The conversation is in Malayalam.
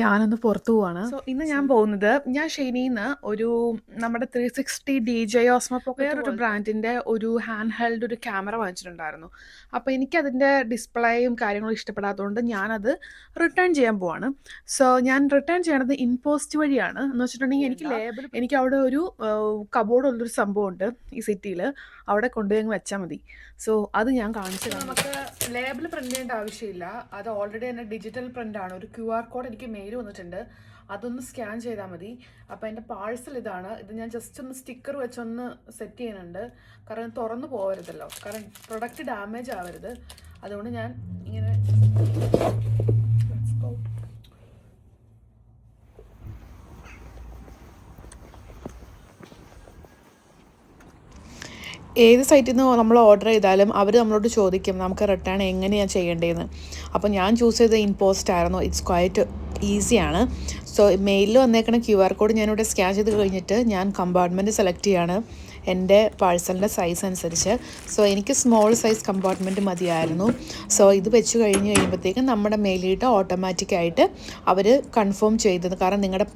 ഞാനൊന്ന് പുറത്തു പോവാണ്. ഇന്ന് ഞാൻ പോകുന്നത് ഷെയ്നീന്ന് ഒരു നമ്മുടെ 360 DJI Osmo Pocket വേറൊരു ബ്രാൻഡിന്റെ ഒരു ഹാൻഡ് ഹെൽഡ് ഒരു ക്യാമറ വാങ്ങിച്ചിട്ടുണ്ടായിരുന്നു. അപ്പോൾ എനിക്കതിൻ്റെ ഡിസ്പ്ലേയും കാര്യങ്ങളും ഇഷ്ടപ്പെടാത്തതുകൊണ്ട് ഞാനത് റിട്ടേൺ ചെയ്യാൻ പോവാണ്. ഞാൻ റിട്ടേൺ ചെയ്യണത് ഇൻപോസ്റ്റ് വഴിയാണ്. എന്ന് വെച്ചിട്ടുണ്ടെങ്കിൽ എനിക്ക് അവിടെ ഒരു കബോർഡ് ഉള്ളൊരു സംഭവമുണ്ട് ഈ സിറ്റിയിൽ. അവിടെ കൊണ്ടുപോയി അങ്ങ് വെച്ചാൽ മതി. അത് ഞാൻ കാണിച്ചു തരാം. നമുക്ക് ലേബിൾ പ്രിന്റ് ചെയ്യേണ്ട ആവശ്യമില്ല. അത് ഓൾറെഡി തന്നെ ഡിജിറ്റൽ പ്രിന്റ് ആണ്. ഒരു QR കോഡ് എനിക്ക് മെയിൽ വന്നിട്ടുണ്ട്. അതൊന്ന് സ്കാൻ ചെയ്താൽ മതി. അപ്പോൾ എൻ്റെ പാഴ്സൽ ഇതാണ്. ഇത് ഞാൻ ജസ്റ്റ് ഒന്ന് സ്റ്റിക്കർ വെച്ചൊന്ന് സെറ്റ് ചെയ്യുന്നുണ്ട്. കാരണം തുറന്നു പോകരുതല്ലോ, കാരണം പ്രൊഡക്റ്റ് ഡാമേജ് ആവരുത്. അതുകൊണ്ട് ഞാൻ ഇങ്ങനെ ഏത് സൈറ്റിൽ നിന്ന് നമ്മൾ ഓർഡർ ചെയ്താലും അവർ നമ്മളോട് ചോദിക്കും നമുക്ക് റിട്ടേൺ എങ്ങനെയാണ് ചെയ്യേണ്ടതെന്ന്. അപ്പോൾ ഞാൻ ചൂസ് ചെയ്ത ഇൻപോസ്റ്റ് ആയിരുന്നു. ഇറ്റ്സ് ക്വൈറ്റ് ഈസിയാണ്. മെയിലിൽ വന്നേക്കണ QR കോഡ് ഞാനിവിടെ സ്കാൻ ചെയ്ത് കഴിഞ്ഞിട്ട് ഞാൻ കമ്പാർട്ട്മെൻറ്റ് സെലക്ട് ചെയ്യാണ് എൻ്റെ പാഴ്സലിൻ്റെ സൈസ് അനുസരിച്ച്. എനിക്ക് സ്മോൾ സൈസ് കമ്പാർട്ട്മെൻറ്റ് മതിയായിരുന്നു. ഇത് വെച്ച് കഴിയുമ്പോഴത്തേക്കും നമ്മുടെ മെയിലിട്ട് ഓട്ടോമാറ്റിക്കായിട്ട് അവർ കൺഫേം ചെയ്തത്. കാരണം നിങ്ങളുടെ